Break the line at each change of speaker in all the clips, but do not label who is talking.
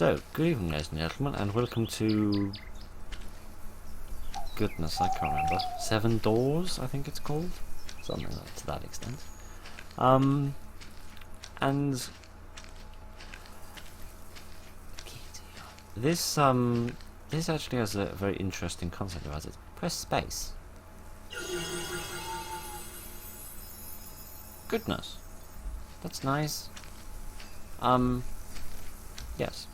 So, good evening ladies and gentlemen, and welcome to... Goodness, I can't remember. 7 Doors, I think it's called? Something like to that extent. And... This actually has a very interesting concept about it. Press space. Goodness. That's nice. Yes.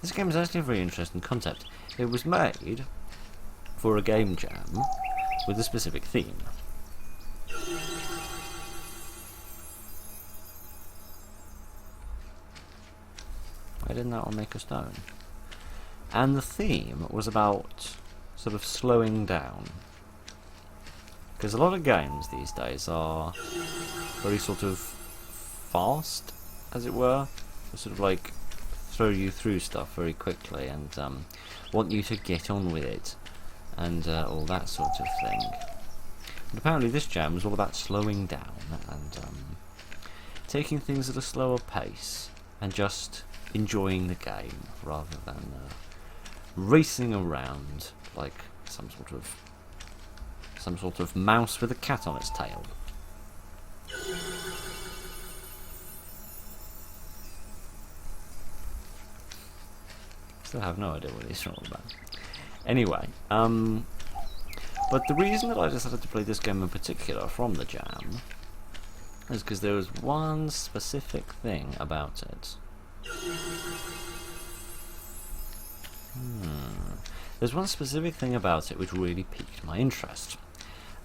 This game is actually a very interesting concept. It was made for a game jam with a specific theme. Why didn't that one make a stone? And the theme was about sort of slowing down. Because a lot of games these days are very sort of fast, as it were. They sort of like throw you through stuff very quickly and want you to get on with it and all that sort of thing. And apparently this jam was all about slowing down and taking things at a slower pace and just enjoying the game rather than racing around like some sort of mouse with a cat on its tail. Still have no idea what these are all about. Anyway, but the reason that I decided to play this game in particular from the jam is because there was one specific thing about it. There's one specific thing about it which really piqued my interest,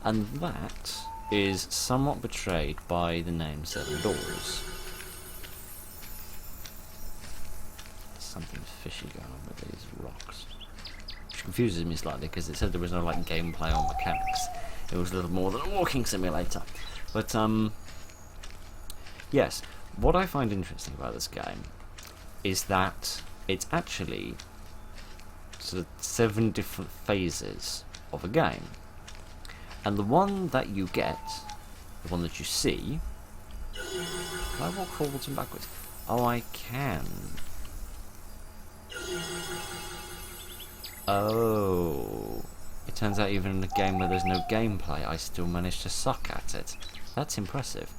and that is somewhat betrayed by the name 7 Doors. Something fishy going on with these rocks, which confuses me slightly because it said there was no like gameplay or mechanics. It was a little more than a walking simulator. But yes, what I find interesting about this game is that it's actually sort of 7 different phases of a game, and the one that you get, the one that you see. Can I walk forwards and backwards? Oh, I can. Oh, it turns out even in a game where there's no gameplay, I still manage to suck at it. That's impressive.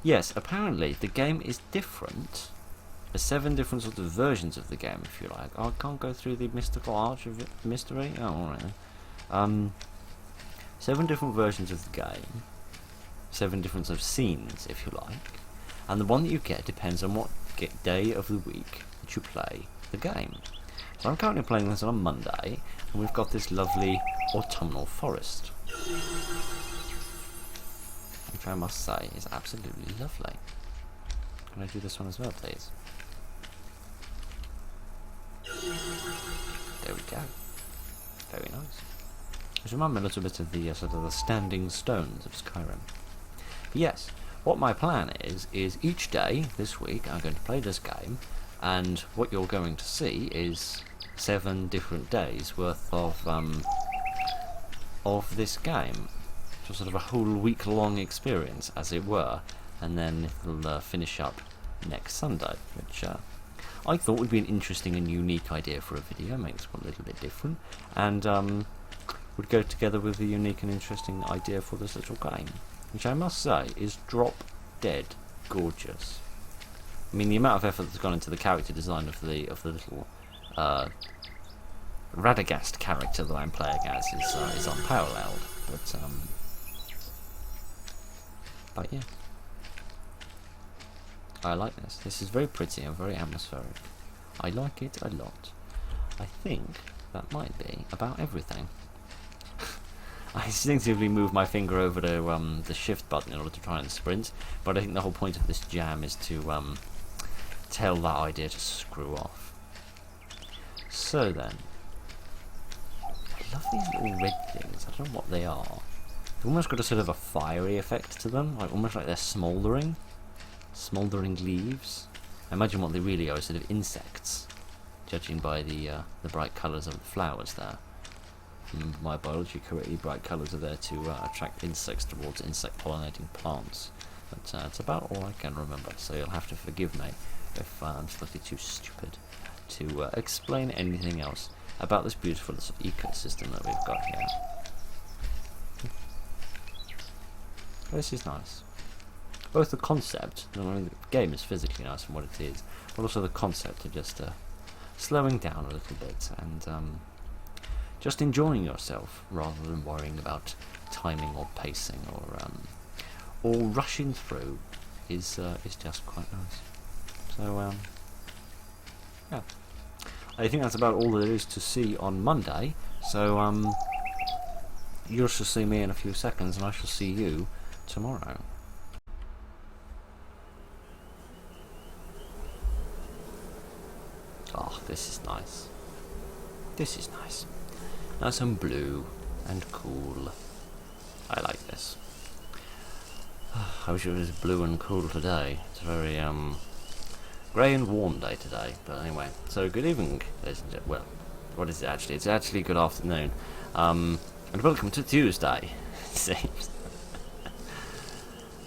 Yes, apparently the game is different. There's 7 different sort of versions of the game, if you like. Oh, I can't go through the mystical arch of mystery? Oh, alright. 7 different versions of the game. 7 different sort of scenes, if you like. And the one that you get depends on what day of the week that you play the game. So I'm currently playing this on a Monday, and we've got this lovely autumnal forest, which I must say is absolutely lovely. Can I do this one as well, please? There we go. Very nice. Which reminds me a little bit of the sort of the standing stones of Skyrim. But yes, what my plan is each day this week I'm going to play this game, and what you're going to see is 7 different days worth of this game. So sort of a whole week-long experience, as it were, and then it'll finish up next Sunday, which I thought would be an interesting and unique idea for a video. Makes one a little bit different, and would go together with the unique and interesting idea for this little game, which I must say is drop dead gorgeous. I mean, the amount of effort that's gone into the character design of the little Radagast character that I'm playing as is unparalleled. But yeah, I like this. This is very pretty and very atmospheric. I like it a lot. I think that might be about everything. I instinctively move my finger over to the shift button in order to try and sprint, but I think the whole point of this jam is to tell that idea to screw off. So then, I love these little red things. I don't know what they are. They've almost got a sort of a fiery effect to them, like almost like they're smouldering leaves. I imagine what they really are is sort of insects, judging by the bright colours of the flowers there. From my biology correctly, bright colours are there to attract insects towards insect pollinating plants. But it's about all I can remember, so you'll have to forgive me if I'm slightly too stupid to explain anything else about this beautiful little ecosystem that we've got here. This is nice. Both the concept, I mean, the game is physically nice and what it is, but also the concept of just slowing down a little bit and just enjoying yourself rather than worrying about timing or pacing or rushing through is just quite nice. So yeah, I think that's about all there is to see on Monday. So you shall see me in a few seconds, and I shall see you tomorrow. Oh, this is nice. This is nice. Nice and blue and cool. I like this. I wish it was blue and cool today. It's a very grey and warm day today. But anyway, so good evening, ladies and gentlemen. Well, what is it actually? It's actually good afternoon. And welcome to Tuesday. It seems.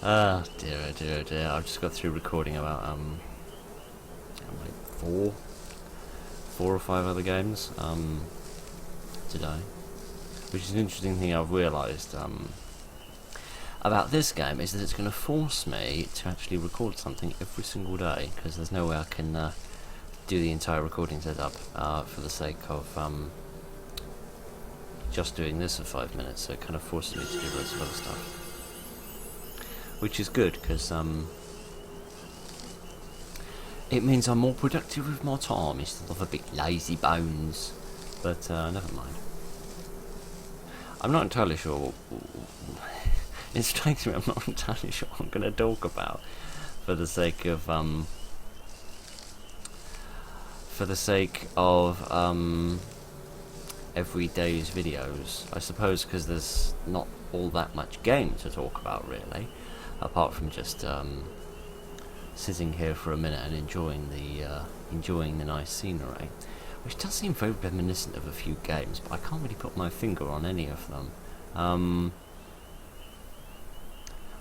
Ah, dear, oh dear, oh dear. I've just got through recording about like four or five other games today, which is an interesting thing I've realised about this game is that it's going to force me to actually record something every single day, because there's no way I can do the entire recording setup for the sake of just doing this for 5 minutes. So it kind of forces me to do loads of other stuff, which is good because it means I'm more productive with my time instead of a bit lazy bones. But never mind. I'm not entirely sure. It strikes me I'm not entirely sure what I'm going to talk about for the sake of every day's videos. I suppose because there's not all that much game to talk about really, apart from just sitting here for a minute and enjoying the nice scenery, which does seem very reminiscent of a few games, but I can't really put my finger on any of them.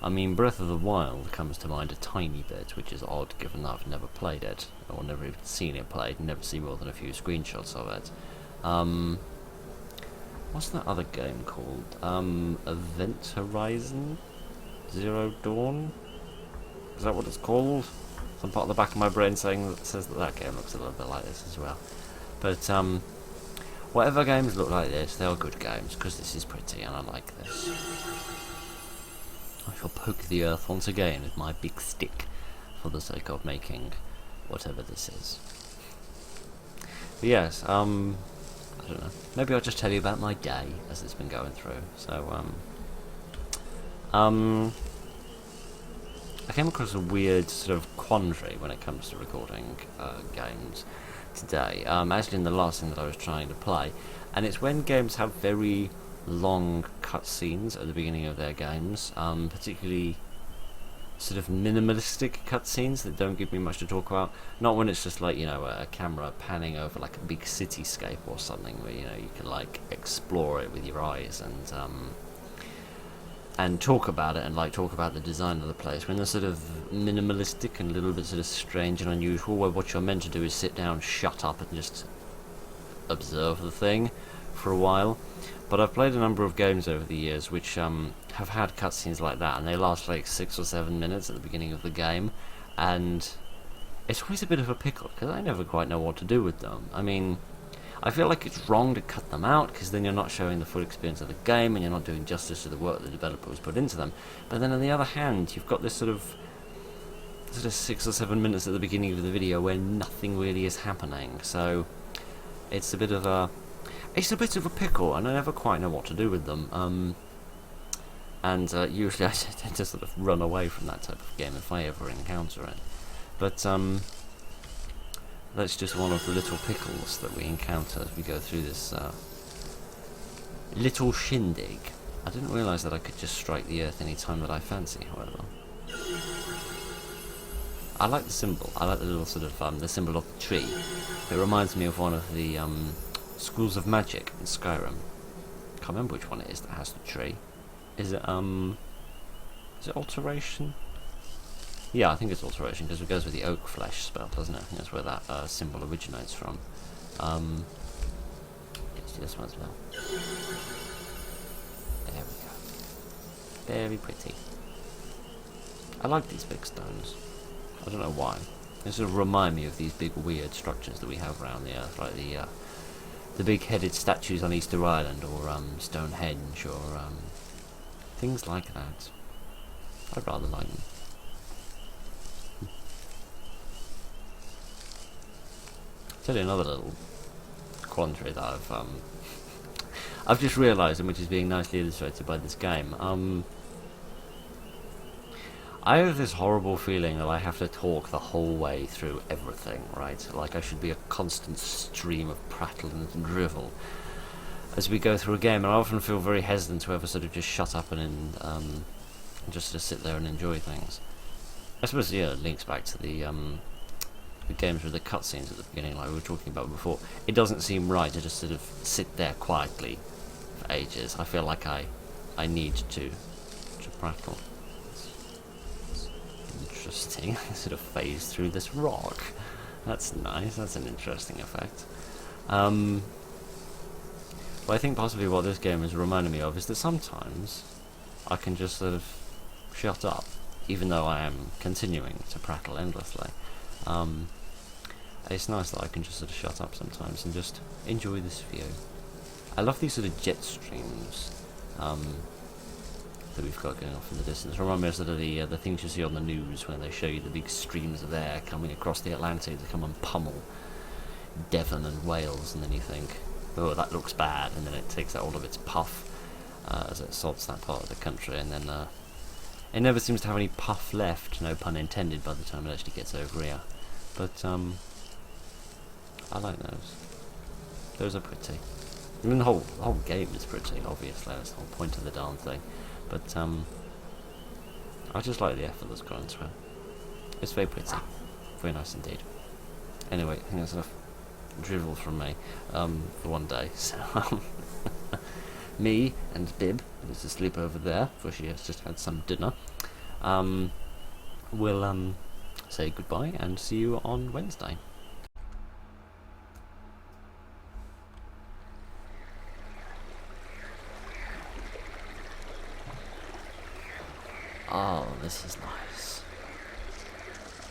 I mean, Breath of the Wild comes to mind a tiny bit, which is odd given that I've never played it, or never even seen it played, and never seen more than a few screenshots of it. What's that other game called? Event Horizon? Zero Dawn? Is that what it's called? Some part of the back of my brain says that game looks a little bit like this as well. But whatever games look like this, they are good games, because this is pretty and I like this. I shall poke the earth once again with my big stick for the sake of making whatever this is. But yes, I don't know. Maybe I'll just tell you about my day as it's been going through. So, I came across a weird sort of quandary when it comes to recording games today, actually in the last thing that I was trying to play, and it's when games have very long cutscenes at the beginning of their games, particularly sort of minimalistic cutscenes that don't give me much to talk about. Not when it's just like, you know, a camera panning over like a big cityscape or something where, you know, you can like explore it with your eyes and talk about it and like talk about the design of the place. When they're sort of minimalistic and a little bit sort of strange and unusual, where what you're meant to do is sit down, shut up and just observe the thing for a while. But I've played a number of games over the years which have had cutscenes like that, and they last like 6 or 7 minutes at the beginning of the game, and it's always a bit of a pickle because I never quite know what to do with them. I mean, I feel like it's wrong to cut them out because then you're not showing the full experience of the game and you're not doing justice to the work the developers put into them. But then on the other hand, you've got this sort of 6 or 7 minutes at the beginning of the video where nothing really is happening. So it's a bit of a pickle, and I never quite know what to do with them. Usually I tend to sort of run away from that type of game if I ever encounter it. But that's just one of the little pickles that we encounter as we go through this little shindig. I didn't realise that I could just strike the earth any time that I fancy, however. I like the symbol. I like the little sort of the symbol of the tree. It reminds me of one of the schools of magic in Skyrim. Can't remember which one it is that has the tree. Is it alteration? Yeah, I think it's alteration, because it goes with the oak flesh spell, doesn't it? I think that's where that symbol originates from. Let's do this one as well. There we go. Very pretty. I like these big stones. I don't know why. They sort of remind me of these big weird structures that we have around the earth, like the big-headed statues on Easter Island, or Stonehenge, or things like that. I'd rather like them. Tell you another little quandary that I've just realised, and which is being nicely illustrated by this game. I have this horrible feeling that I have to talk the whole way through everything, right? Like I should be a constant stream of prattle and drivel as we go through a game, and I often feel very hesitant to ever sort of just shut up and just sort of sit there and enjoy things. I suppose, yeah, it links back to the games with the cutscenes at the beginning, like we were talking about before. It doesn't seem right to just sort of sit there quietly for ages. I feel like I need to prattle. Interesting. Sort of phase through this rock. That's nice. That's an interesting effect. But I think possibly what this game is reminding me of is that sometimes I can just sort of shut up, even though I am continuing to prattle endlessly. It's nice that I can just sort of shut up sometimes and just enjoy this view. I love these sort of jet streams that we've got going off in the distance. Remind me of sort of the things you see on the news when they show you the big streams of air coming across the Atlantic to come and pummel Devon and Wales, and then you think, oh, that looks bad, and then it takes out all of its puff as it salts that part of the country, and then it never seems to have any puff left, no pun intended, by the time it actually gets over here. But I like those. Those are pretty. I mean, the whole game is pretty, obviously, that's the whole point of the darn thing. But I just like the effort that's gone into it. It's very pretty. Very nice indeed. Anyway, I think that's enough drivel from me for one day. So me and Bib, who's asleep over there, for she has just had some dinner, will say goodbye and see you on Wednesday. Oh, this is nice.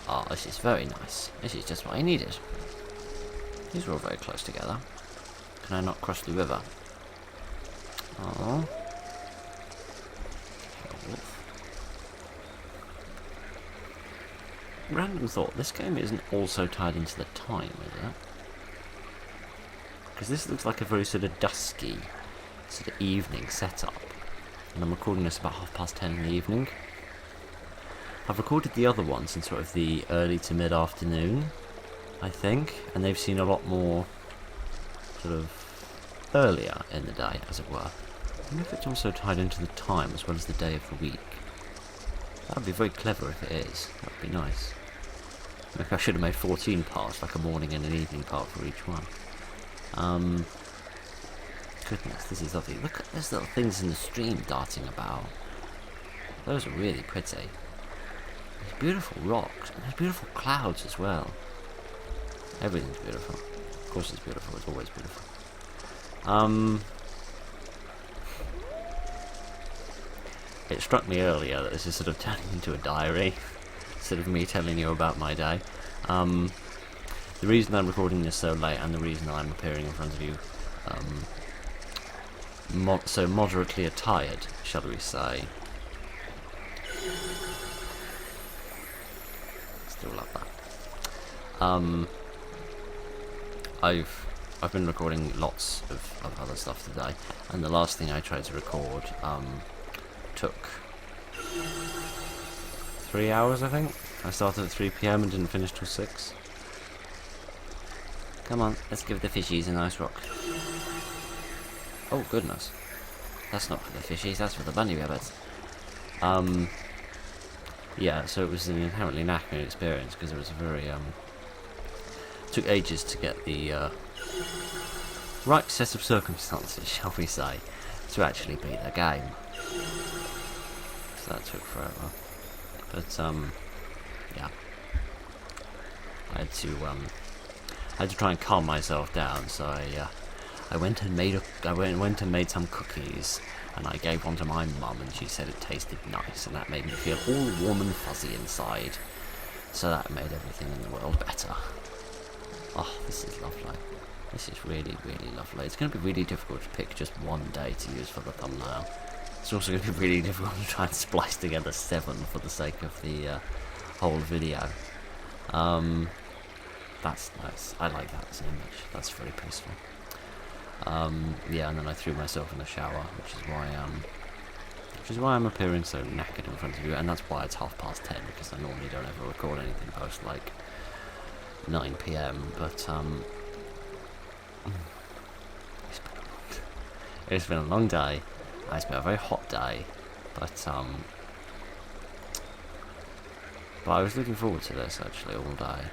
Oh, this is very nice. This is just what I needed. These are all very close together. Can I not cross the river? Oh. Random thought, this game isn't also tied into the time, is it? Because this looks like a very sort of dusky, sort of evening setup. And I'm recording this about 10:30 in the evening. I've recorded the other ones in sort of the early to mid-afternoon, I think, and they've seen a lot more sort of earlier in the day, as it were. I wonder if it's also tied into the time as well as the day of the week. That would be very clever if it is. That would be nice. Like I should have made 14 parts, like a morning and an evening part for each one. Goodness, this is lovely. Look at those little things in the stream darting about. Those are really pretty. There's beautiful rocks, and there's beautiful clouds as well. Everything's beautiful. Of course it's beautiful, it's always beautiful. It struck me earlier that this is sort of turning into a diary, instead of me telling you about my day. The reason I'm recording this so late, and the reason I'm appearing in front of you so moderately attired, shall we say. Still love that. I've been recording lots of other stuff today, and the last thing I tried to record took 3 hours, I think. I started at 3 PM and didn't finish till 6. Come on, let's give the fishies a nice rock. Oh goodness, that's not for the fishies, that's for the bunny rabbits. Yeah, so it was an inherently knackering experience because it was a very took ages to get the right set of circumstances, shall we say, to actually beat the game. So that took forever. But yeah, I had to try and calm myself down. So I went and made some cookies, and I gave one to my mum, and she said it tasted nice, and that made me feel all warm and fuzzy inside. So that made everything in the world better. Oh, this is lovely. This is really, really lovely. It's going to be really difficult to pick just one day to use for the thumbnail. It's also going to be really difficult to try and splice together 7 for the sake of the whole video. That's nice. I like that as an image. That's very peaceful. Yeah, and then I threw myself in the shower, which is why I'm appearing so knackered in front of you, and that's why it's 10:30, because I normally don't ever record anything post like 9 PM. But it's been a long day. It's been a very hot day, but I was looking forward to this actually all day,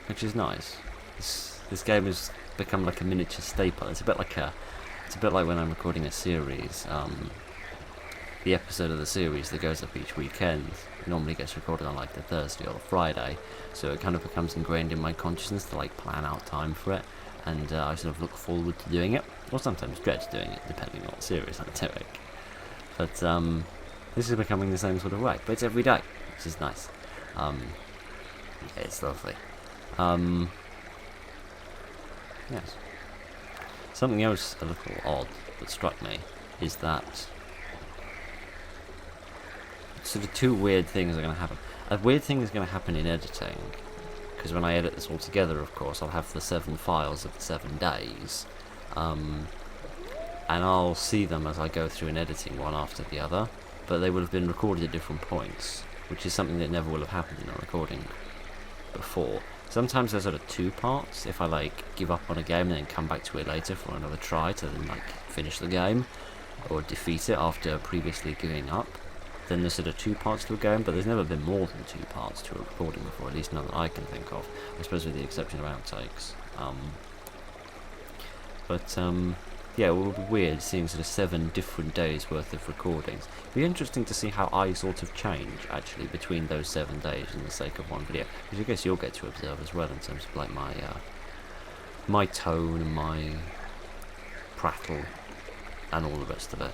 which is nice. This game has become like a miniature staple. It's a bit like when I'm recording a series. The episode of the series that goes up each weekend normally gets recorded on like the Thursday or the Friday, so it kind of becomes ingrained in my consciousness to like plan out time for it, and I sort of look forward to doing it, or sometimes dread doing it, depending on what series I'm doing. But this is becoming the same sort of way, but it's every day, which is nice. It's lovely. Yes. Something else a little odd that struck me is that sort of 2 weird things are going to happen. A weird thing is going to happen in editing, because when I edit this all together, of course, I'll have the 7 files of the 7 days, and I'll see them as I go through in editing one after the other, but they will have been recorded at different points, which is something that never will have happened in a recording before. Sometimes there's sort of 2 parts, if I like give up on a game and then come back to it later for another try to then like finish the game, or defeat it after previously giving up. Then there's sort of 2 parts to a game, but there's never been more than 2 parts to a recording before, at least none that I can think of, I suppose with the exception of outtakes. Yeah, it will be weird seeing sort of 7 different days worth of recordings. It'd be interesting to see how I sort of change, actually, between those 7 days in the sake of one video, which I guess you'll get to observe as well in terms of like my tone and my prattle and all the rest of it.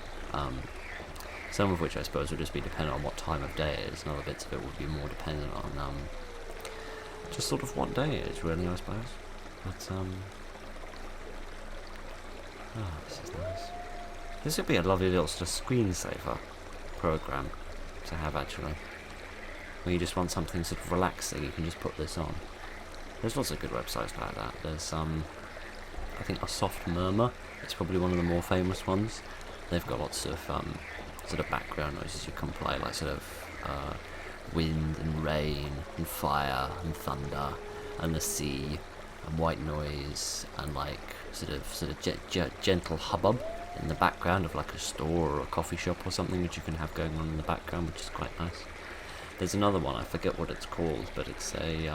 Some of which I suppose would just be dependent on what time of day it is, and other bits of it would be more dependent on just sort of what day it is, really, I suppose. But oh, this is nice. This would be a lovely little sort of screensaver program to have, actually, where you just want something sort of relaxing. You can just put this on. There's lots of good websites like that. There's I think A Soft Murmur. It's probably one of the more famous ones. They've got lots of sort of background noises you can play, like sort of wind and rain and fire and thunder and the sea and white noise and like sort of gentle hubbub in the background of like a store or a coffee shop or something, which you can have going on in the background, which is quite nice. There's another one, I forget what it's called, but it's a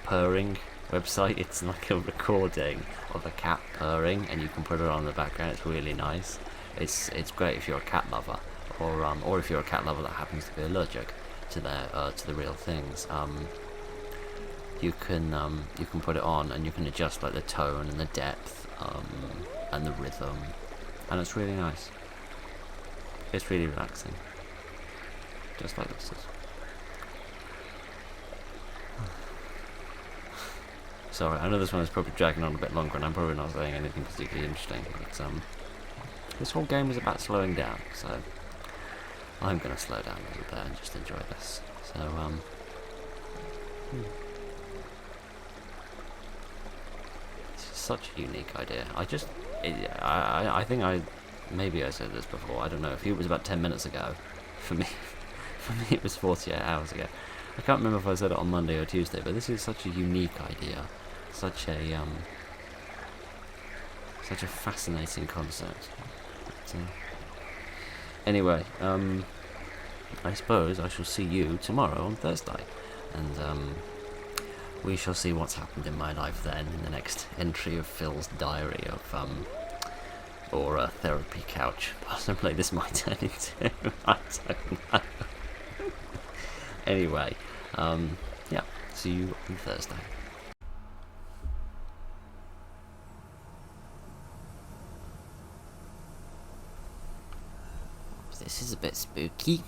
purring website. It's like a recording of a cat purring, and you can put it on in the background. It's really nice. It's great if you're a cat lover, or if you're a cat lover that happens to be allergic to the real things. You can put it on, and you can adjust like the tone and the depth and the rhythm, and it's really nice. It's really relaxing, just like this is. Sorry, I know this one is probably dragging on a bit longer, and I'm probably not saying anything particularly interesting, but this whole game is about slowing down, so I'm going to slow down a little bit and just enjoy this. So, it's such a unique idea. I think maybe I said this before, I don't know, if it was about 10 minutes ago, for me it was 48 hours ago. I can't remember if I said it on Monday or Tuesday, but this is such a unique idea, such a fascinating concept. But, anyway, I suppose I shall see you tomorrow on Thursday, and we shall see what's happened in my life then, in the next entry of Phil's diary of or a therapy couch, possibly this might turn into. I don't know. Anyway, yeah, see you on Thursday. This is a bit spooky.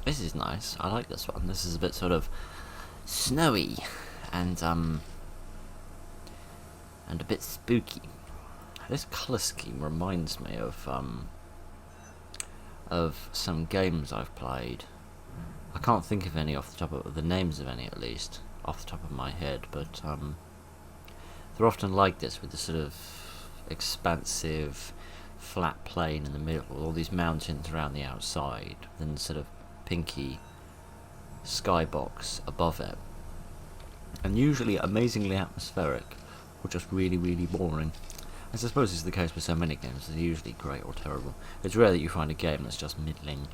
This is nice. I like this one. This is a bit sort of snowy and a bit spooky. This colour scheme reminds me of some games I've played. I can't think of any off the top of the names of any, at least off the top of my head, but they're often like this, with this sort of expansive flat plain in the middle, with all these mountains around the outside, then the sort of pinky skybox above it, and usually amazingly atmospheric, or just really, really boring. As I suppose is the case with so many games, they're usually great or terrible. It's rare that you find a game that's just middling.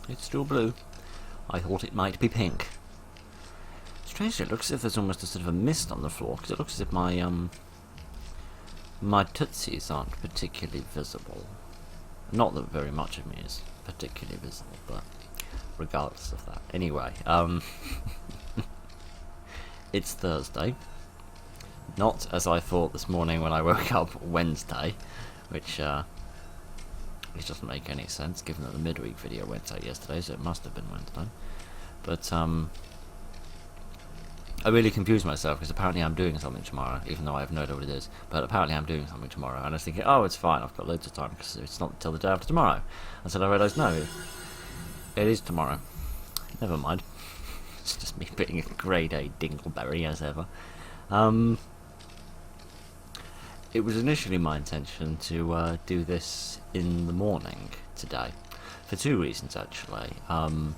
It's still blue. I thought it might be pink. Strangely, it looks as if there's almost a sort of a mist on the floor, because it looks as if my my tootsies aren't particularly visible. Not that very much of me is particularly visible, but regardless of that. Anyway, it's Thursday. Not as I thought this morning when I woke up, Wednesday, which doesn't make any sense given that the midweek video went out yesterday, so it must have been Wednesday. But I really confused myself, because apparently I'm doing something tomorrow, even though I have no idea what it is. But apparently I'm doing something tomorrow, and I was thinking, oh, it's fine, I've got loads of time, because it's not until the day after tomorrow. And so I realised, no, it is tomorrow. Never mind. It's just me being a grade A dingleberry, as ever. It was initially my intention to do this in the morning today, for two reasons actually. One,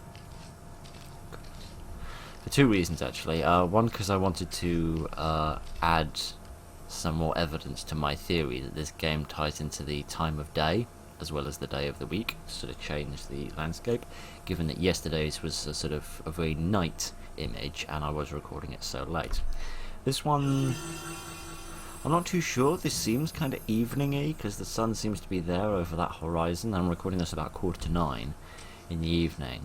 because I wanted to add some more evidence to my theory that this game ties into the time of day as well as the day of the week, to sort of change the landscape, given that yesterday's was a sort of a very night image and I was recording it so late. This one, I'm not too sure. This seems kind of evening-y, because the sun seems to be there over that horizon. I'm recording this about 9:15 in the evening.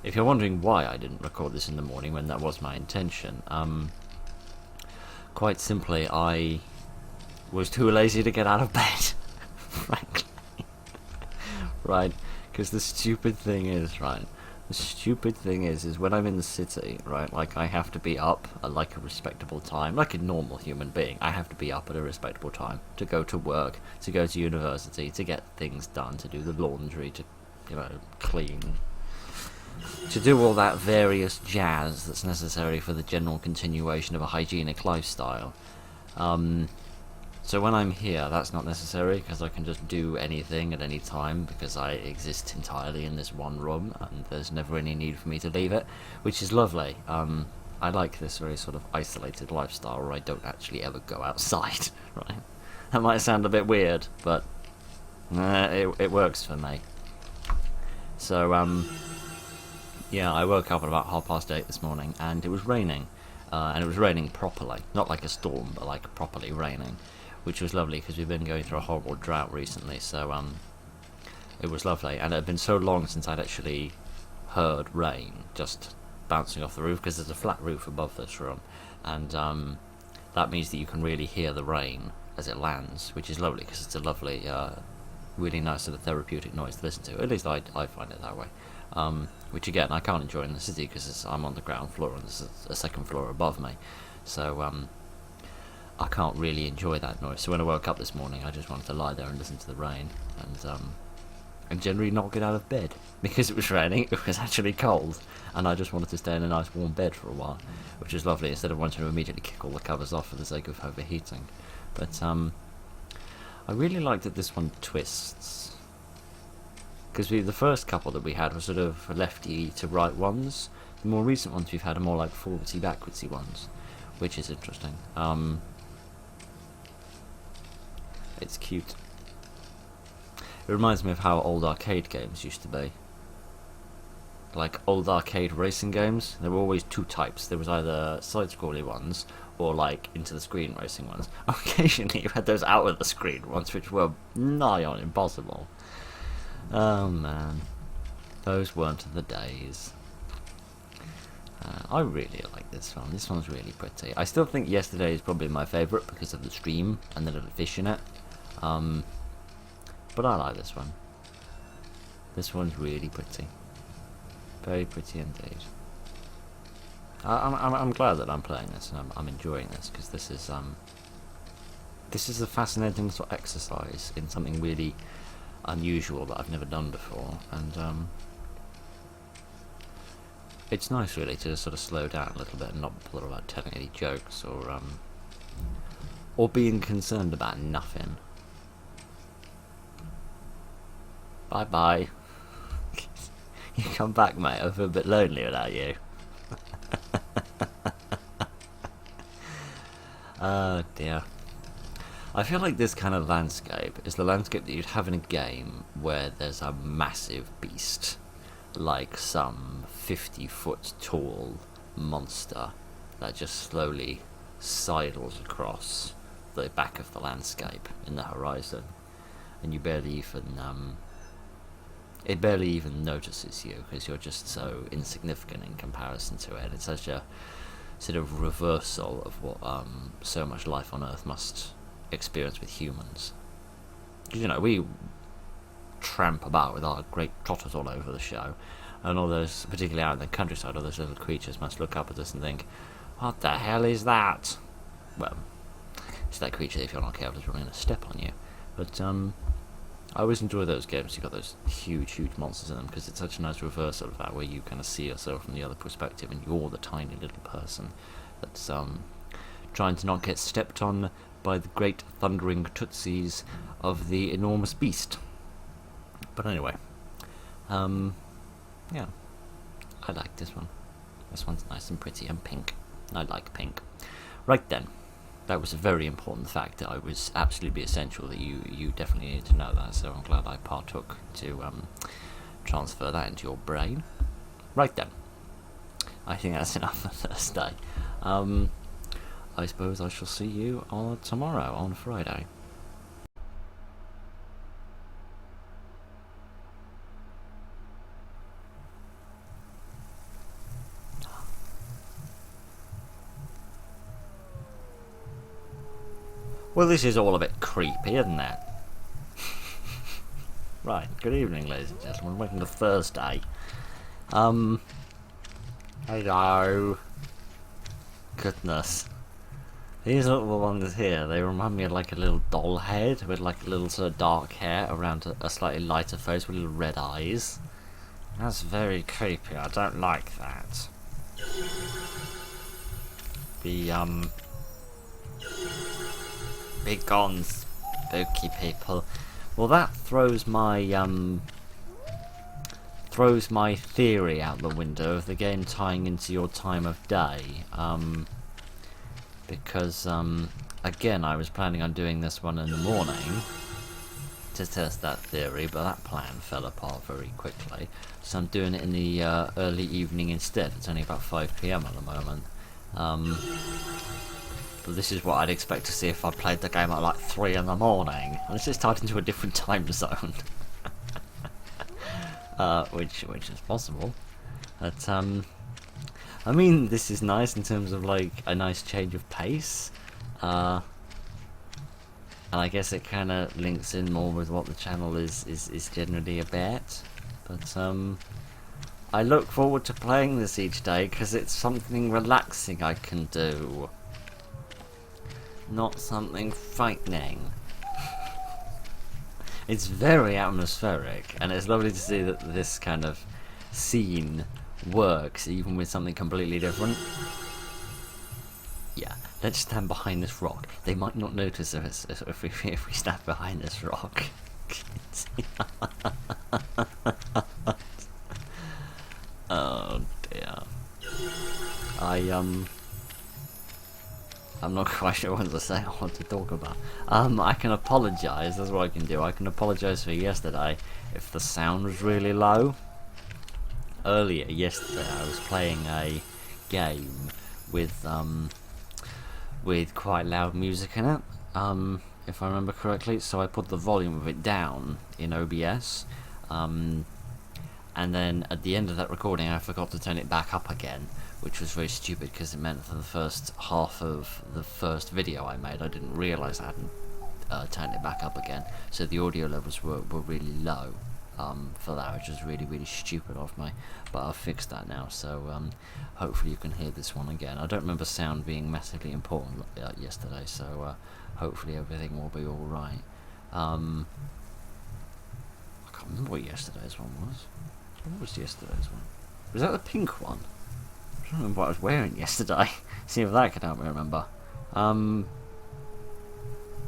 If you're wondering why I didn't record this in the morning when that was my intention, quite simply, I was too lazy to get out of bed, frankly. Right, because the stupid thing is, when I'm in the city, right, like, I have to be up at, like, a respectable time, like a normal human being. I have to be up at a respectable time to go to work, to go to university, to get things done, to do the laundry, to, you know, clean, to do all that various jazz that's necessary for the general continuation of a hygienic lifestyle. So when I'm here, that's not necessary, because I can just do anything at any time, because I exist entirely in this one room, and there's never any need for me to leave it, which is lovely. I like this very sort of isolated lifestyle where I don't actually ever go outside, right? That might sound a bit weird, but it works for me. So, yeah, I woke up at about 8:30 this morning, and it was raining. And it was raining properly. Not like a storm, but like properly raining. Which was lovely, because we've been going through a horrible drought recently, so it was lovely. And it had been so long since I'd actually heard rain just bouncing off the roof, because there's a flat roof above this room, and that means that you can really hear the rain as it lands, which is lovely, because it's a lovely, really nice sort of therapeutic noise to listen to. At least I find it that way. Which again, I can't enjoy in the city, because I'm on the ground floor and there's a second floor above me, so I can't really enjoy that noise. So when I woke up this morning, I just wanted to lie there and listen to the rain, and generally not get out of bed, because it was raining. It was actually cold, and I just wanted to stay in a nice warm bed for a while, which is lovely, instead of wanting to immediately kick all the covers off for the sake of overheating. But I really like that this one twists, because the first couple that we had were sort of lefty to right ones. The more recent ones we've had are more like forwardsy backwardsy ones, which is interesting. It's cute. It reminds me of how old arcade games used to be. like old arcade racing games, there were always two types. There was either side-scrolly ones or like into the screen racing ones. Occasionally you had those out of the screen ones, which were nigh on impossible. Oh man, those weren't the days. I really like this one. This one's really pretty. I still think yesterday is probably my favourite because of the stream and the little fish in it. But I like this one. This one's really pretty. Very pretty indeed. I'm glad that I'm playing this and I'm enjoying this, because this is a fascinating sort of exercise in something really unusual that I've never done before, and it's nice really to sort of slow down a little bit and not bother about telling any jokes or being concerned about nothing. Bye bye. You come back, mate. I feel a bit lonely without you. Oh dear. I feel like this kind of landscape is the landscape that you'd have in a game where there's a massive beast, like some 50-foot tall monster that just slowly sidles across the back of the landscape in the horizon, and you barely even it barely even notices you because you're just so insignificant in comparison to it. It's such a sort of reversal of what so much life on Earth must experience with humans. You know, we tramp about with our great trotters all over the show, and all those, particularly out in the countryside, all those little creatures must look up at us and think, what the hell is that? Well, it's that creature, if you're not careful, is probably going to step on you. But I always enjoy those games. You've got those huge monsters in them, because it's such a nice reversal of that, where you kind of see yourself from the other perspective, and you're the tiny little person that's trying to not get stepped on by the great thundering tootsies of the enormous beast. But anyway, yeah, I like this one. This one's nice and pretty and pink. I like pink. Right then, that was a very important fact that I was absolutely essential that you definitely need to know that, so I'm glad I partook to transfer that into your brain. Right then, I think that's enough for Thursday. I suppose I shall see you on tomorrow, on Friday. Well, this is all a bit creepy, isn't it? Right, good evening, ladies and gentlemen. Welcome to Thursday. Hello. Goodness. These little ones here, they remind me of like a little doll head with like a little sort of dark hair around a slightly lighter face with little red eyes. That's very creepy. I don't like that. Be gone, spooky people. Well, that throws my theory out the window of the game tying into your time of day. Because again, I was planning on doing this one in the morning to test that theory, but that plan fell apart very quickly. So I'm doing it in the early evening instead. It's only about 5 PM at the moment. But this is what I'd expect to see if I played the game at like 3 in the morning. And this is tied into a different time zone. Which is possible. But I mean, this is nice in terms of like a nice change of pace. And I guess it kind of links in more with what the channel is generally about. But I look forward to playing this each day because it's something relaxing I can do. Not something frightening. It's very atmospheric, and it's lovely to see that this kind of scene works even with something completely different. Yeah, let's stand behind this rock. They might not notice if we stand behind this rock. Oh dear. I'm not quite sure what to say or what to talk about. I can apologise, that's what I can do. I can apologise for yesterday if the sound was really low. earlier yesterday I was playing a game with quite loud music in it, if I remember correctly. So I put the volume of it down in OBS, and then at the end of that recording I forgot to turn it back up again, which was very stupid because it meant for the first half of the first video I made I didn't realise I hadn't turned it back up again, so the audio levels were really low for that, which was really stupid of me, but I've fixed that now, so hopefully you can hear this one again. I don't remember sound being massively important yesterday, so hopefully everything will be alright. I can't remember what yesterday's one was. What was yesterday's one? Was that the pink one? I don't remember what I was wearing yesterday. See if that can help me remember.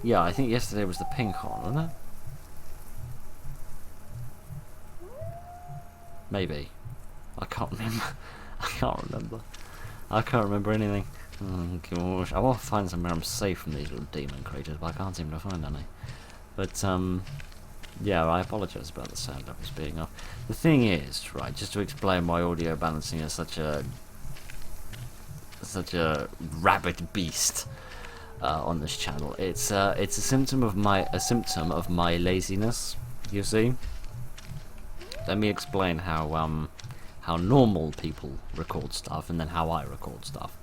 Yeah, I think yesterday was the pink one, wasn't it? Maybe. I can't remember. I can't remember anything. Oh gosh. I want to find somewhere I'm safe from these little demon creatures, but I can't seem to find any. But, yeah, I apologise about the sound levels being off. The thing is, right, just to explain why audio balancing is such a rabid beast on this channel. It's a symptom of my laziness, you see. Let me explain how normal people record stuff and then how I record stuff.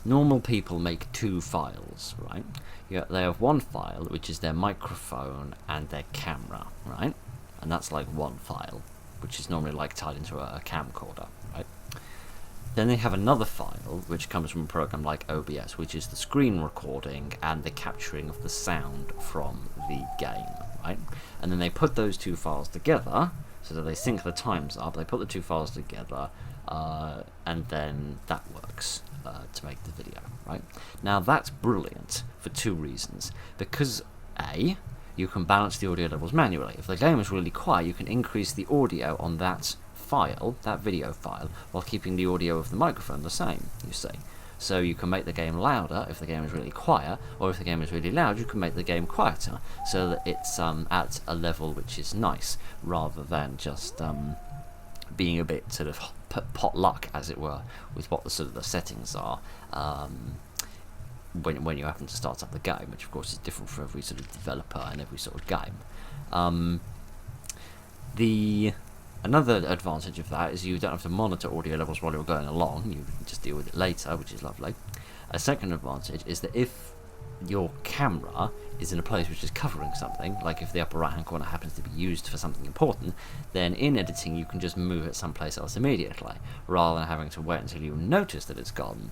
Normal people make two files, right? Yeah, they have one file which is their microphone and their camera, right? And that's like one file, which is normally like tied into a camcorder, right? Then they have another file which comes from a program like OBS, which is the screen recording and the capturing of the sound from the game, right? And then they put those two files together so that they sync the times up. They put the two files together, and then that works to make the video, right? Now that's brilliant for two reasons. Because A, you can balance the audio levels manually. If the game is really quiet, you can increase the audio on that file, that video file, while keeping the audio of the microphone the same, you see. So you can make the game louder if the game is really quiet, or if the game is really loud, you can make the game quieter, so that it's at a level which is nice, rather than just being a bit sort of potluck, as it were, with what the sort of the settings are when you happen to start up the game, which of course is different for every sort of developer and every sort of game. Another advantage of that is you don't have to monitor audio levels while you're going along, you just deal with it later, which is lovely. A second advantage is that if your camera is in a place which is covering something, like if the upper right hand corner happens to be used for something important, then in editing you can just move it someplace else immediately, rather than having to wait until you notice that it's gone,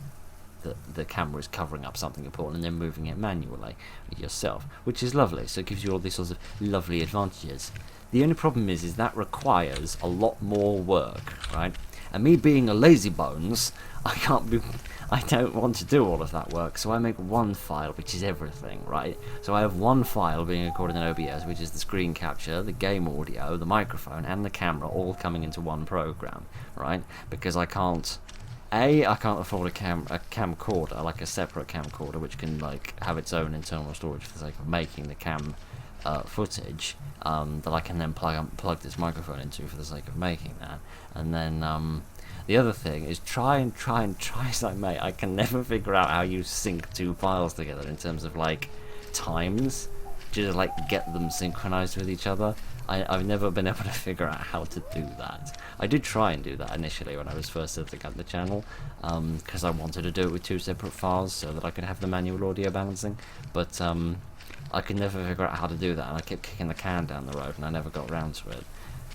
that the camera is covering up something important, and then moving it manually yourself, which is lovely. So it gives you all these sorts of lovely advantages. The only problem is that requires a lot more work, right? And me being a lazy bones, I don't want to do all of that work, so I make one file, which is everything, right? So I have one file being recorded in OBS, which is the screen capture, the game audio, the microphone, and the camera, all coming into one program, right? Because I can't afford a camcorder, like a separate camcorder, which can like have its own internal storage for the sake of making the cam footage that I can then plug this microphone into for the sake of making that. And then the other thing is try as I may, I can never figure out how you sync two files together in terms of like times, just like get them synchronized with each other. I've never been able to figure out how to do that. I did try and do that initially when I was first setting up the channel, because I wanted to do it with two separate files so that I could have the manual audio balancing, but I could never figure out how to do that, and I kept kicking the can down the road and I never got around to it.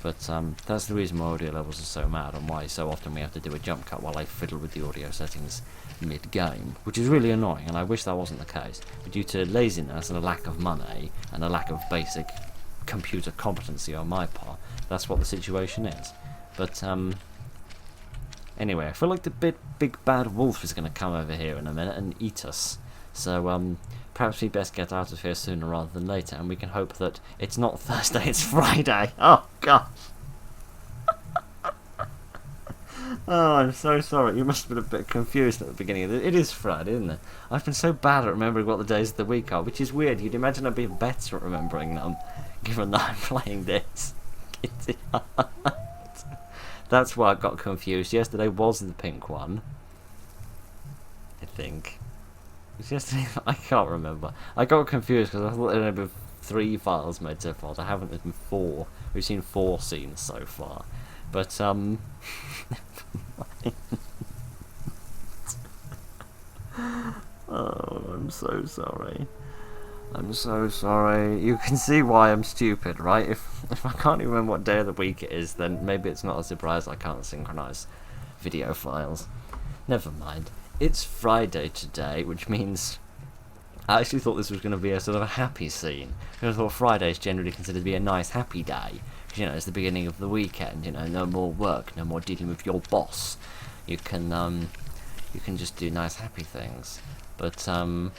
But that's the reason my audio levels are so mad, and why so often we have to do a jump cut while I fiddle with the audio settings mid-game, which is really annoying, and I wish that wasn't the case. But due to laziness and a lack of money and a lack of basic computer competency on my part, that's what the situation is. But anyway, I feel like the big bad wolf is going to come over here in a minute and eat us. So perhaps we best get out of here sooner rather than later, and we can hope that it's not Thursday, it's Friday. Oh gosh. Oh, I'm so sorry. You must have been a bit confused at the beginning of it. It is Friday, isn't it? I've been so bad at remembering what the days of the week are, which is weird. You'd imagine I'd be better at remembering them, given that I'm playing this. That's why I got confused. Yesterday was the pink one. I think. It was yesterday. I can't remember. I got confused because I thought there had been 3 files made so far. There haven't been 4. We've seen 4 scenes so far. But, never mind. Oh, I'm so sorry. I'm so sorry. You can see why I'm stupid, right? If I can't even remember what day of the week it is, then maybe it's not a surprise I can't synchronize video files. Never mind. It's Friday today, which means I actually thought this was going to be a sort of a happy scene. Because I thought Friday is generally considered to be a nice, happy day. Because, you know, it's the beginning of the weekend. You know, no more work, no more dealing with your boss. You can just do nice, happy things. But, it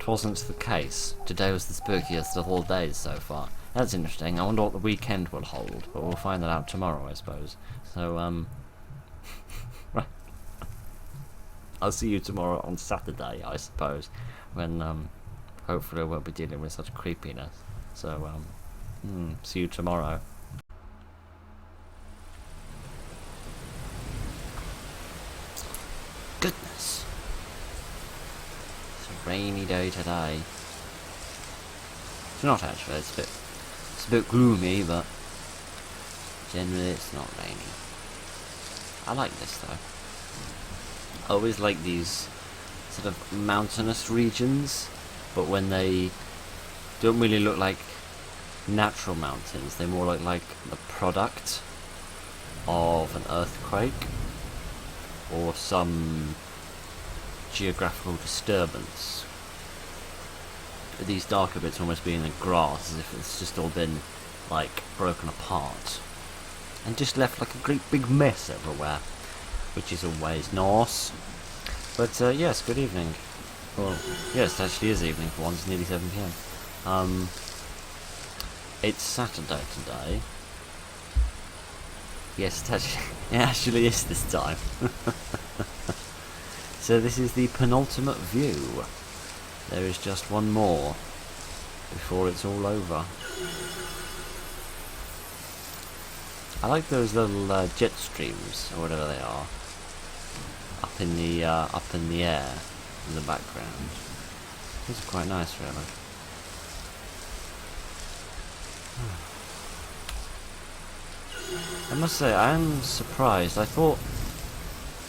wasn't the case. Today was the spookiest of all days so far. That's interesting. I wonder what the weekend will hold, but we'll find that out tomorrow, I suppose. So, right. I'll see you tomorrow on Saturday, I suppose, when, hopefully we'll be dealing with such creepiness. So, see you tomorrow. Goodness. It's a rainy day today. It's not actually, it's a bit gloomy, but generally it's not rainy. I like this though. I always like these sort of mountainous regions, but when they don't really look like natural mountains, they more look like the product of an earthquake or some geographical disturbance. These darker bits almost being the grass, as if it's just all been like broken apart and just left like a great big mess everywhere, which is always nice. But yes, good evening. Well, yes, it actually is evening for once. It's nearly 7 PM. It's Saturday today. Yes, it actually is this time. So this is the penultimate view. There is just one more before it's all over. I like those little jet streams or whatever they are up in the air in the background. These are quite nice, really. I must say, I am surprised.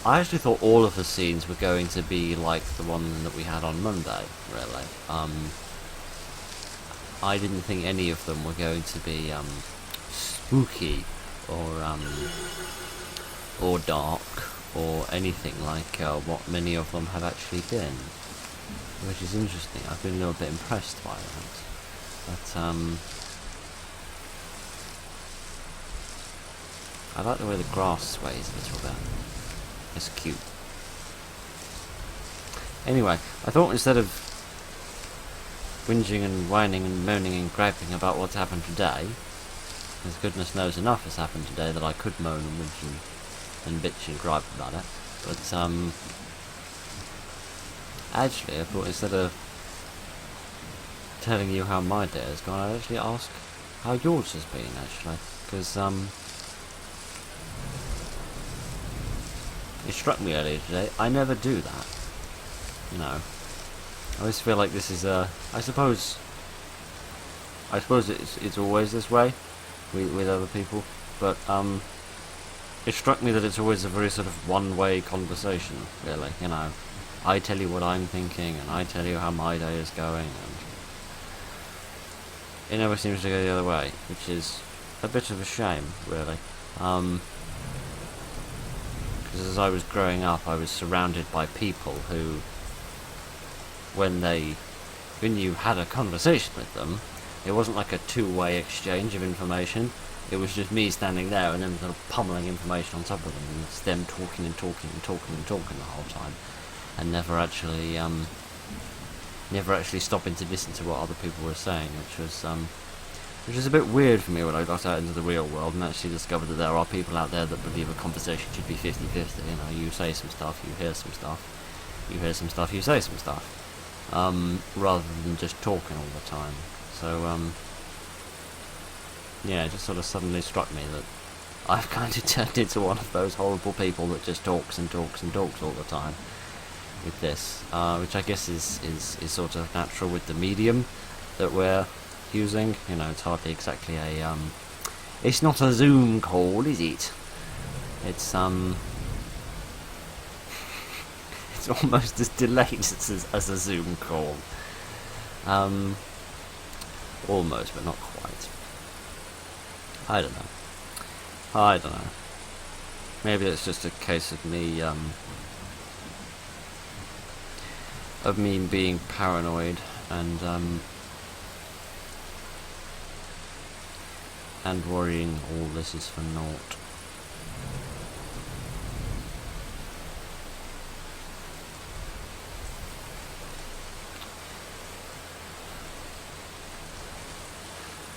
I actually thought all of the scenes were going to be like the one that we had on Monday, really. I didn't think any of them were going to be spooky or dark or anything like what many of them have actually been, which is interesting. I've been a little bit impressed by that. But I like the way the grass sways a little bit. It's cute. Anyway, I thought instead of whinging and whining and moaning and griping about what's happened today, because goodness knows enough has happened today that I could moan and whinge and bitch and gripe about it. But actually I thought instead of telling you how my day has gone, I'd actually ask how yours has been, actually. Because it struck me earlier today, I never do that. You know, I always feel like this is I suppose it's always this way with other people, but it struck me that it's always a very sort of one-way conversation, really. You know, I tell you what I'm thinking, and I tell you how my day is going, and it never seems to go the other way, which is a bit of a shame, really. Because as I was growing up, I was surrounded by people who, when you had a conversation with them, it wasn't like a two-way exchange of information. It was just me standing there and them sort of pummeling information on top of them, and it's them talking and talking and talking and talking the whole time, and never actually stopping to listen to what other people were saying, which was a bit weird for me when I got out into the real world and actually discovered that there are people out there that believe a conversation should be 50-50. You know, you say some stuff, you hear some stuff, you hear some stuff, you say some stuff, rather than just talking all the time. So yeah, it just sort of suddenly struck me that I've kind of turned into one of those horrible people that just talks and talks and talks all the time with this, which I guess is sort of natural with the medium that we're using. You know, it's hardly exactly a it's not a Zoom call, is it? It's it's almost as delayed as a Zoom call. Almost, but not quite. I don't know. Maybe it's just a case of me being paranoid and worrying all this is for naught.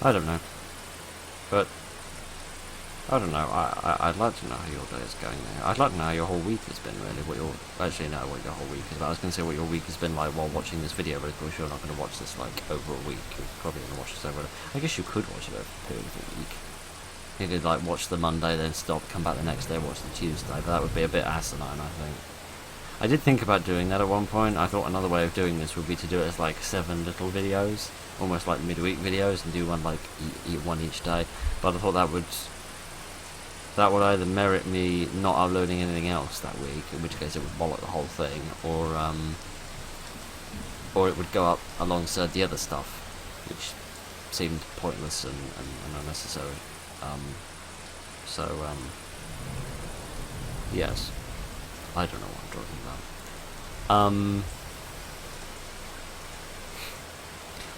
I don't know, but I don't know. I'd like to know how your day is going there. I'd like to know how your whole week has been. Really, what your what your whole week is. But I was going to say what your week has been like while watching this video. But of course, you're not going to watch this like over a week. You're probably going to watch this over. I guess you could watch it over a period of a week. You could like watch the Monday, then stop, come back the next day, watch the Tuesday. But that would be a bit asinine, I think. I did think about doing that at one point. I thought another way of doing this would be to do it as like 7 little videos, almost like midweek videos, and do one like one each day. But I thought that would either merit me not uploading anything else that week, in which case it would bollock the whole thing, or it would go up alongside the other stuff, which seemed pointless and unnecessary. Yes. I don't know what I'm talking about.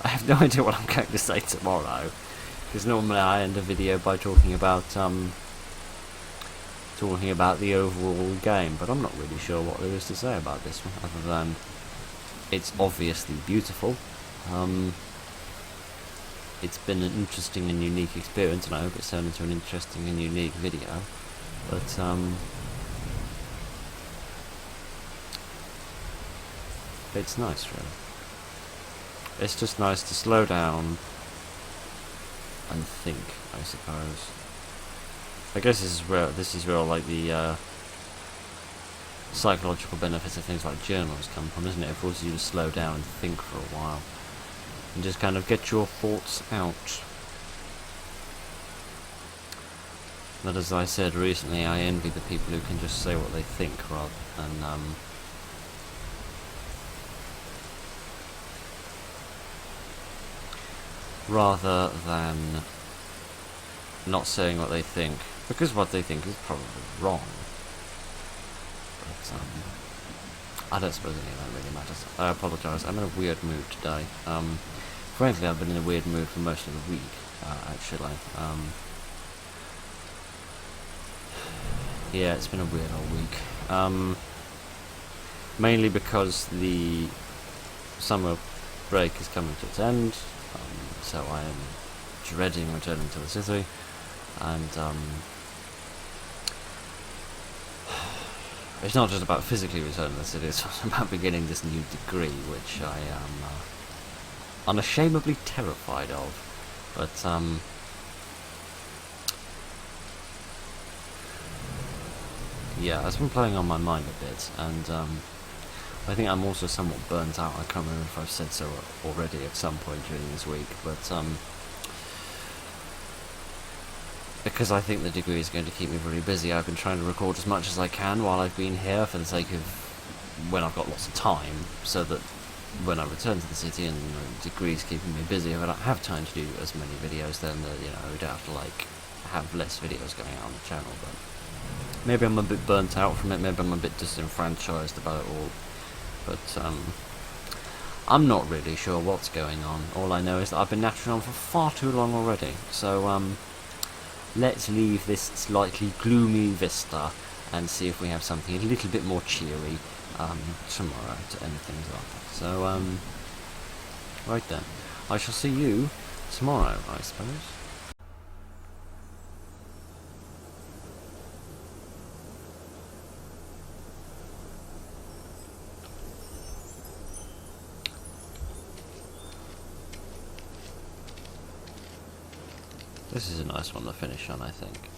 I have no idea what I'm going to say tomorrow, because normally I end a video by talking about the overall game, but I'm not really sure what there is to say about this one, other than it's obviously beautiful. It's been an interesting and unique experience, and I hope it's turned into an interesting and unique video, but it's nice, really. It's just nice to slow down and think, I suppose. I guess this is where like the psychological benefits of things like journals come from, isn't it? It forces you to slow down and think for a while, and just kind of get your thoughts out. But as I said recently, I envy the people who can just say what they think rather than not saying what they think, because what they think is probably wrong. But I don't suppose any of that really matters. I apologise, I'm in a weird mood today. Frankly, I've been in a weird mood for most of the week, actually. Yeah, it's been a weird old week. Mainly because the summer break is coming to its end, so I am dreading returning to the city, and it's not just about physically returning to the city, it's also about beginning this new degree, which I am unashamedly terrified of, but yeah, it's been playing on my mind a bit, and I think I'm also somewhat burnt out. I can't remember if I've said so already at some point during this week, but because I think the degree is going to keep me very busy, I've been trying to record as much as I can while I've been here, for the sake of when I've got lots of time, so that when I return to the city and the degree's keeping me busy, if I don't have time to do as many videos, then we don't have to like have less videos going out on the channel. But maybe I'm a bit burnt out from it, maybe I'm a bit disenfranchised about it all, but I'm not really sure what's going on. All I know is that I've been nattering on for far too long already, so let's leave this slightly gloomy vista and see if we have something a little bit more cheery tomorrow to end things off. So right then, I shall see you tomorrow, I suppose. This is a nice one to finish on, I think.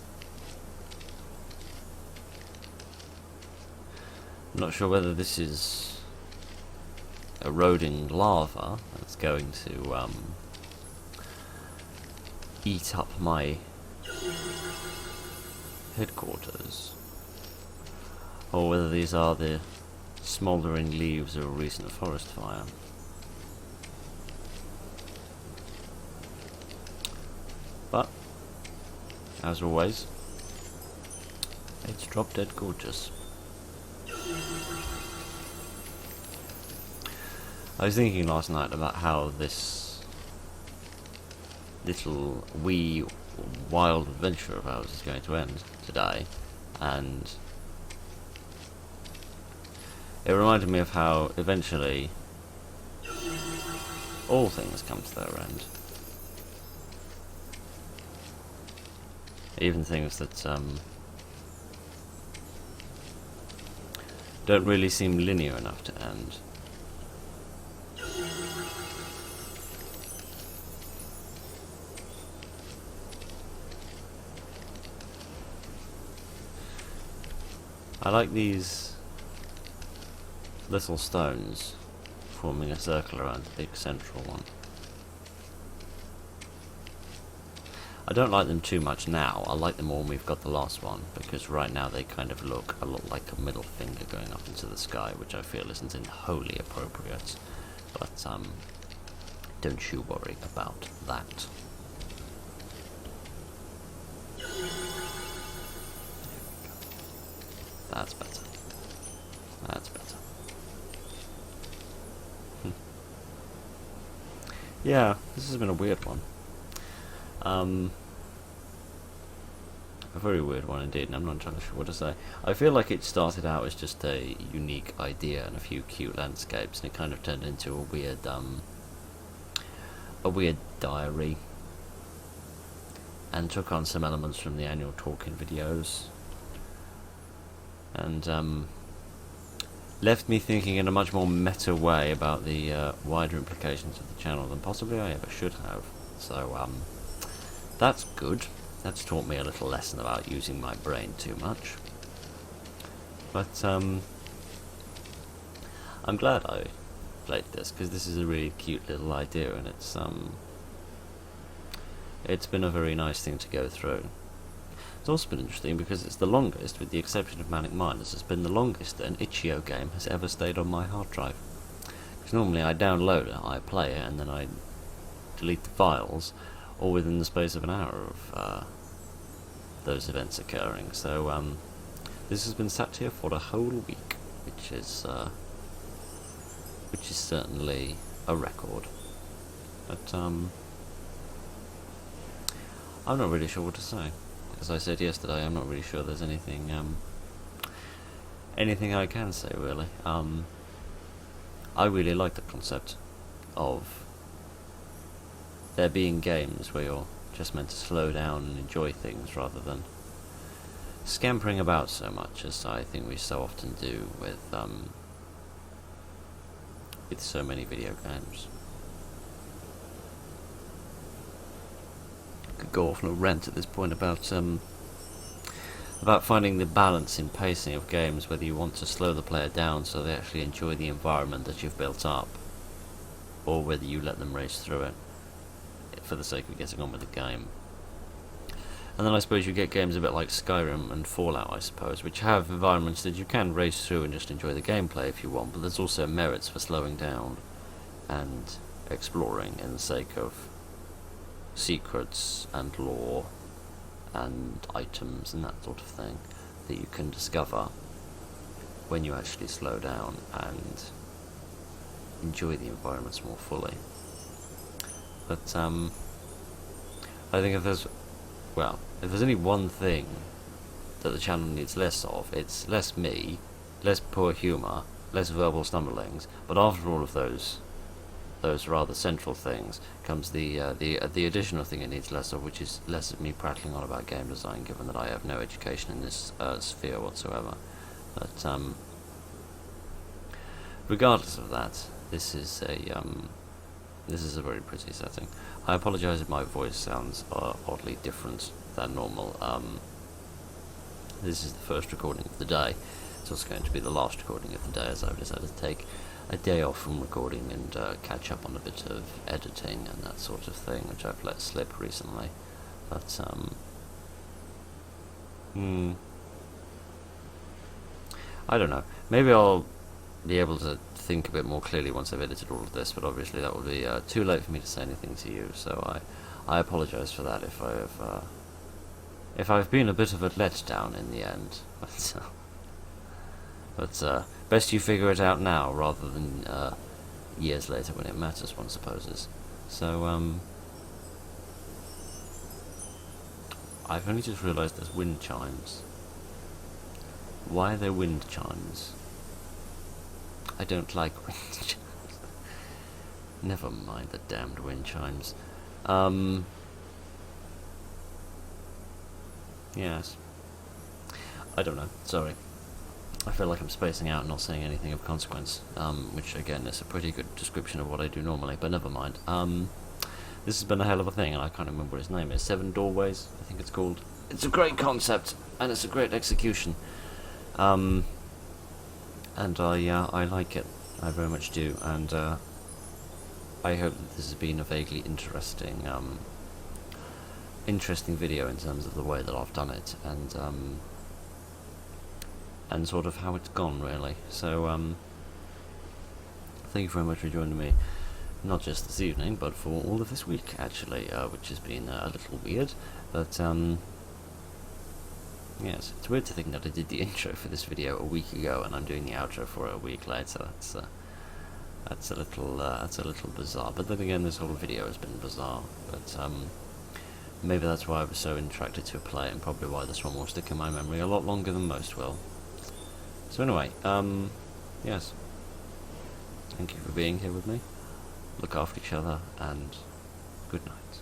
I'm not sure whether this is eroding lava that's going to eat up my headquarters, or whether these are the smouldering leaves of a recent forest fire. But, as always, it's drop dead gorgeous. I was thinking last night about how this little wee wild adventure of ours is going to end today, and it reminded me of how eventually all things come to their end. Even things that don't really seem linear enough to end. I like these little stones forming a circle around the big central one. I don't like them too much now. I like them more when we've got the last one, because right now they kind of look a lot like a middle finger going up into the sky, which I feel isn't wholly appropriate. But don't you worry about that. That's better. That's better. Yeah, this has been a weird one. A very weird one indeed, and I'm not entirely sure what to say. I feel like it started out as just a unique idea and a few cute landscapes, and it kind of turned into a weird diary, and took on some elements from the annual talking videos, and left me thinking in a much more meta way about the wider implications of the channel than possibly I ever should have. So that's good. That's taught me a little lesson about using my brain too much. But I'm glad I played this, because this is a really cute little idea, and it's been a very nice thing to go through. It's also been interesting because it's the longest, with the exception of Manic Miners, it's been the longest that an itch.io game has ever stayed on my hard drive. Because normally I download it, I play it, and then I delete the files, all within the space of an hour of those events occurring. So this has been sat here for a whole week, which is certainly a record. But I'm not really sure what to say. As I said yesterday, I'm not really sure there's anything I can say really. I really like the concept of there being games where you're just meant to slow down and enjoy things rather than scampering about so much, as I think we so often do with so many video games. Could go off on a rant at this point about finding the balance in pacing of games, whether you want to slow the player down so they actually enjoy the environment that you've built up, or whether you let them race through it for the sake of getting on with the game. And then I suppose you get games a bit like Skyrim and Fallout, I suppose, which have environments that you can race through and just enjoy the gameplay if you want, but there's also merits for slowing down and exploring in the sake of secrets and lore and items and that sort of thing that you can discover when you actually slow down and enjoy the environments more fully. But I think if there's only one thing that the channel needs less of, it's less me, less poor humour, less verbal stumblings. But after all of those rather central things comes the additional thing it needs less of, which is less of me prattling on about game design, given that I have no education in this sphere whatsoever. But regardless of that, this is a very pretty setting. I apologise if my voice sounds oddly different than normal. This is the first recording of the day, it's also going to be the last recording of the day, as I've decided to take a day off from recording and catch up on a bit of editing and that sort of thing, which I've let slip recently. But I don't know. Maybe I'll be able to think a bit more clearly once I've edited all of this, but obviously that will be too late for me to say anything to you, so I apologise for that if I've been a bit of a letdown in the end. But best you figure it out now rather than years later when it matters, one supposes. So I've only just realised there's wind chimes. Why are there wind chimes? I don't like wind chimes. Never mind the damned wind chimes. Yes. I don't know, sorry. I feel like I'm spacing out and not saying anything of consequence, which again is a pretty good description of what I do normally, but never mind. This has been a hell of a thing, and I can't remember what his name is. 7 Doorways, I think it's called. It's a great concept, and it's a great execution. And I like it. I very much do, and I hope that this has been a vaguely interesting video in terms of the way that I've done it, and sort of how it's gone, really. So thank you very much for joining me, not just this evening, but for all of this week, actually, which has been a little weird, but yes, it's weird to think that I did the intro for this video a week ago, and I'm doing the outro for it a week later. That's a little bizarre. But then again, this whole video has been bizarre. But maybe that's why I was so attracted to play, and probably why this one will stick in my memory a lot longer than most will. So anyway, yes, thank you for being here with me. Look after each other, and good night.